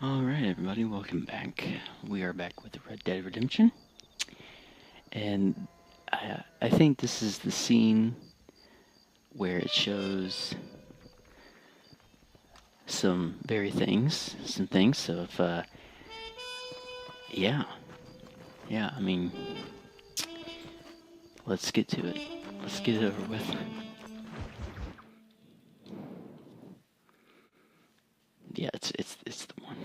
Alright, everybody, welcome back. We are back with Red Dead Redemption. And I think this is the scene where it shows some things. So if, yeah, I mean, let's get to it. Let's get it over with. Yeah, it's the one.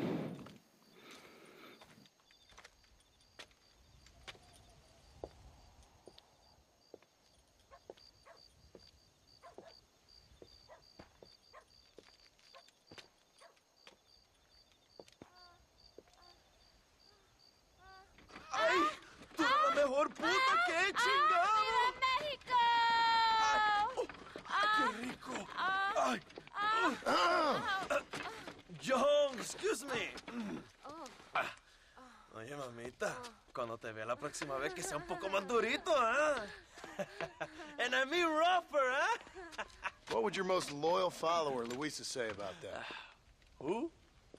¡Ay! ¡Tú eres la mejor puta que he chingado! ¡Viva México! ¡Ay! ¡Qué rico! ¡Ay! John, excuse me. Oye, mamita, cuando te vea la próxima vez que sea un poco más durito, ¿ah? And I mean rougher, ¿ah? What would your most loyal follower, Luisa, say about that? Who?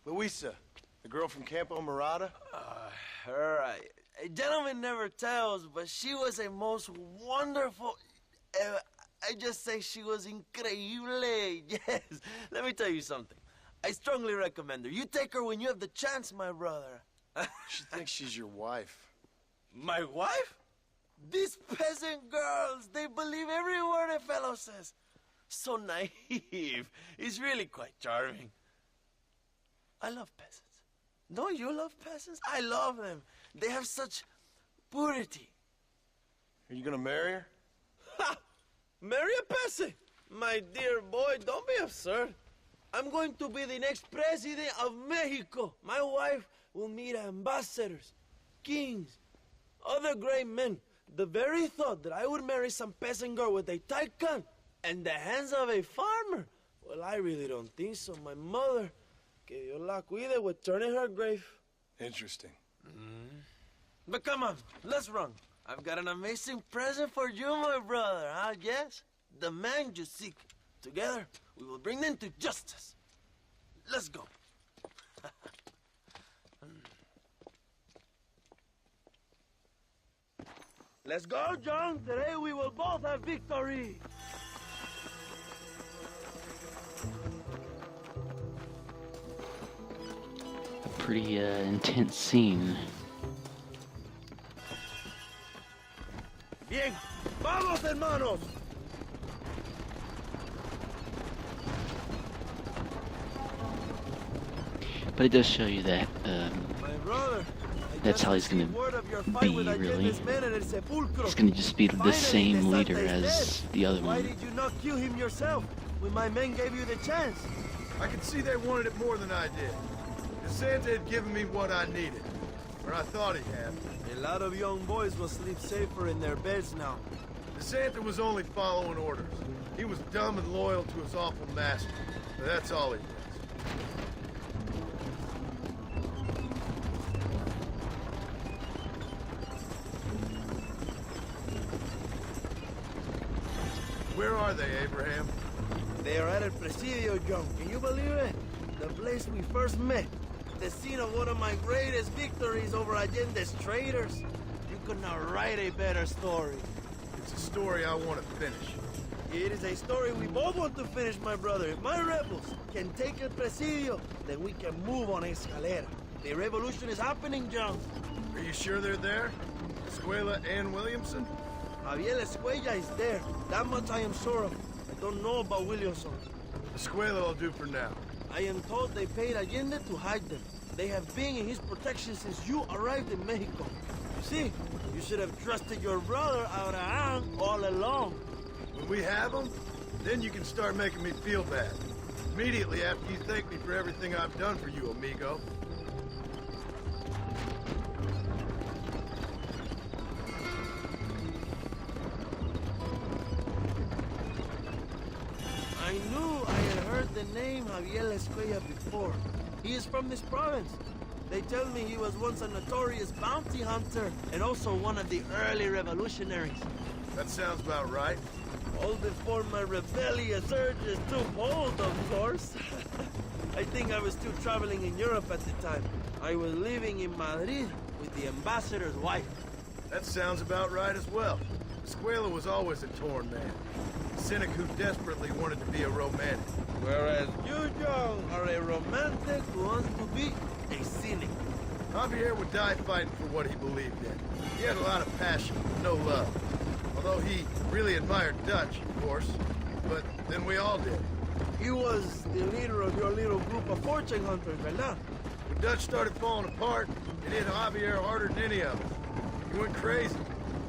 Luisa, the girl from Campo Murata? Her, a gentleman never tells, but she was a most wonderful... I just say she was increíble. Yes. Let me tell you something. I strongly recommend her. You take her when you have the chance, my brother. She thinks she's your wife. My wife? These peasant girls, they believe every word a fellow says. So naive. It's really quite charming. I love peasants. Don't you love peasants? I love them. They have such purity. Are you gonna marry her? Ha! Marry a peasant? My dear boy, don't be absurd. I'm going to be the next president of Mexico. My wife will meet ambassadors, kings, other great men. The very thought that I would marry some peasant girl with a tight gun and the hands of a farmer, well, I really don't think so. My mother, que Dios la cuide, would turn in her grave. Interesting. But come on, let's run. I've got an amazing present for you, my brother, huh? Yes? The man you seek. Together, we will bring them to justice. Let's go. Let's go, John. Today we will both have victory. A pretty intense scene. Bien. Vamos, hermanos. But it does show you that My brother. that's how he's gonna be, really. He's gonna just be the same leader as the other Why one. did you not kill him yourself when my men gave you the chance? I could see they wanted it more than I did. DeSanta had given me what I needed. Or I thought he had. A lot of young boys will sleep safer in their beds now. DeSanta was only following orders. He was dumb and loyal to his awful master. But that's all he was. Where are they, Abraham? They are at El Presidio, John. Can you believe it? The place we first met. The scene of one of my greatest victories over Allende's traitors. You could not write a better story. It's a story I want to finish. It is a story we both want to finish, my brother. If my rebels can take El Presidio, then we can move on Escalera. The revolution is happening, John. Are you sure they're there? Escuela and Williamson? Javier Escuella is there. That much I am sure of. I don't know about Williamson. Escuela will do for now. I am told they paid Allende to hide them. They have been in his protection since you arrived in Mexico. You see, you should have trusted your brother, Abraham, all along. When we have them, then you can start making me feel bad. Immediately after you thank me for everything I've done for you, amigo. I knew I had heard the name Javier Escuella before. He is from this province. They tell me he was once a notorious bounty hunter and also one of the early revolutionaries. That sounds about right. All before my rebellious urges took hold, of course. I think I was still traveling in Europe at the time. I was living in Madrid with the ambassador's wife. That sounds about right as well. Escuela was always a torn man. A cynic who desperately wanted to be a romantic. Whereas you, John, are a romantic who wants to be a cynic. Javier would die fighting for what he believed in. He had a lot of passion, no love. Although he really admired Dutch, of course. But then we all did. He was the leader of your little group of fortune hunters, ¿verdad? When Dutch started falling apart, it hit Javier harder than any of us. He went crazy.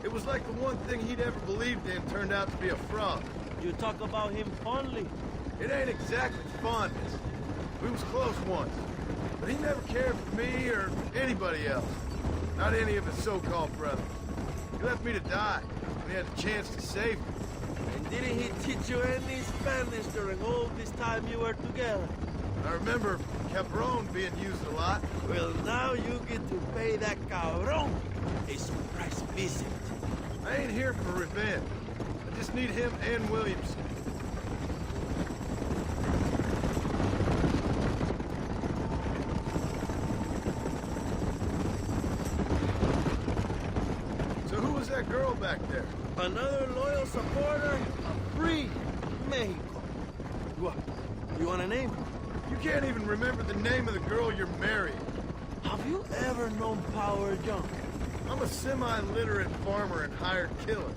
It was like the one thing he'd ever believed in turned out to be a fraud. You talk about him fondly. It ain't exactly fondness. We was close once. But he never cared for me or anybody else. Not any of his so-called brothers. He left me to die when he had the chance to save me. And didn't he teach you any Spanish during all this time you were together? I remember Cabron being used a lot. Well, now you get to pay that cabron a surprise visit. I ain't here for revenge. I just need him and Williamson. So who was that girl back there? Another loyal supporter of free Mexico. What? You want a name? You can't even remember the name of the girl you're marrying. Have you ever known Power John? I'm a semi-literate farmer and hired killer.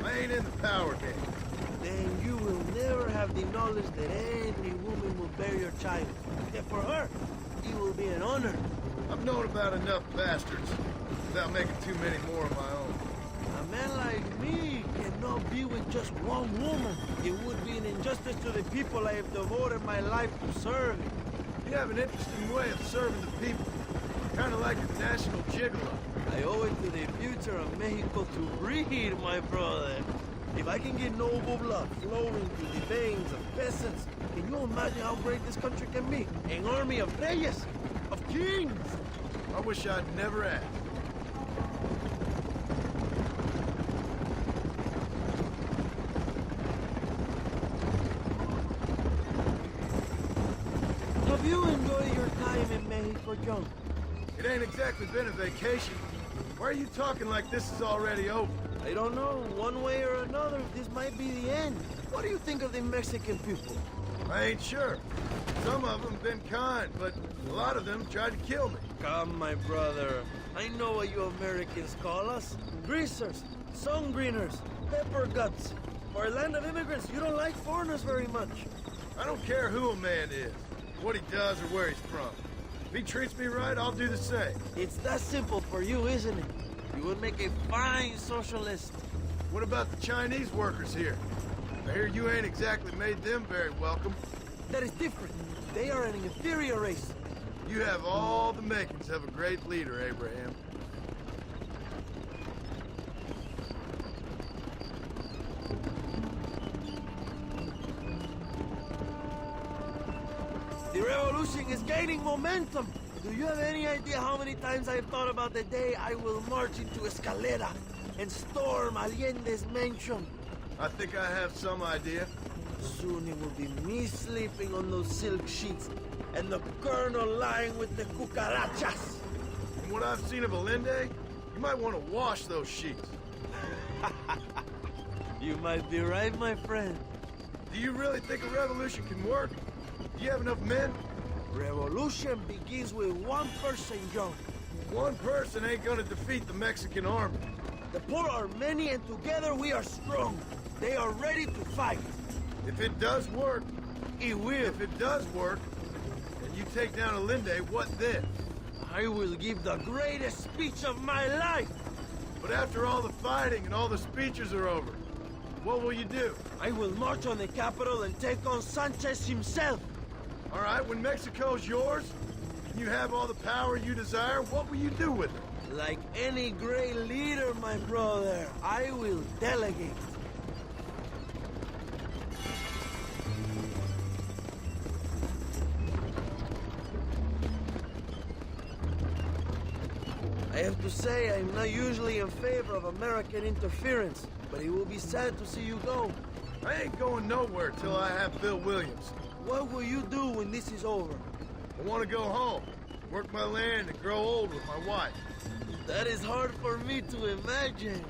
I ain't in the power game. Then you will never have the knowledge that any woman will bear your child. And for her, it will be an honor. I've known about enough bastards without making too many more of my own. A man like me cannot be with just one woman. It would be an injustice to the people I have devoted my life to serve. You have an interesting way of serving the people. Kind of like a national gigolo. I owe it to the future of Mexico to breed, my brother. If I can get noble blood flowing through the veins of peasants, can you imagine how great this country can be? An army of reyes, of kings. I wish I'd never asked. Have you enjoyed your time in Mexico, John? It ain't exactly been a vacation. Why are you talking like this is already over? I don't know. One way or another, this might be the end. What do you think of the Mexican people? I ain't sure. Some of them been kind, but a lot of them tried to kill me. Come, my brother. I know what you Americans call us. Greasers, sun greeners, pepper guts. For a land of immigrants, you don't like foreigners very much. I don't care who a man is, what he does or where he's from. If he treats me right, I'll do the same. It's that simple for you, isn't it? You would make a fine socialist. What about the Chinese workers here? I hear you ain't exactly made them very welcome. That is different. They are an inferior race. You have all the makings of a great leader, Abraham. The revolution is gaining momentum. Do you have any idea how many times I've thought about the day I will march into Escalera and storm Allende's mansion? I think I have some idea. Soon it will be me sleeping on those silk sheets and the colonel lying with the cucarachas. From what I've seen of Allende, you might want to wash those sheets. You might be right, my friend. Do you really think a revolution can work? Do you have enough men? Revolution begins with one person, John. One person ain't gonna defeat the Mexican army. The poor are many and together we are strong. They are ready to fight. If it does work, It will. if it does work, and you take down Allende, what then? I will give the greatest speech of my life. But after all the fighting and all the speeches are over, what will you do? I will march on the capital and take on Sanchez himself. All right, when Mexico's yours, and you have all the power you desire, what will you do with it? Like any great leader, my brother, I will delegate. I have to say, I'm not usually in favor of American interference, but it will be sad to see you go. I ain't going nowhere till I have Phil Williams. What will you do when this is over? I want to go home, work my land, and grow old with my wife. That is hard for me to imagine.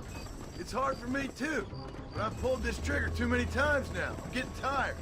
It's hard for me too, but I've pulled this trigger too many times now. I'm getting tired.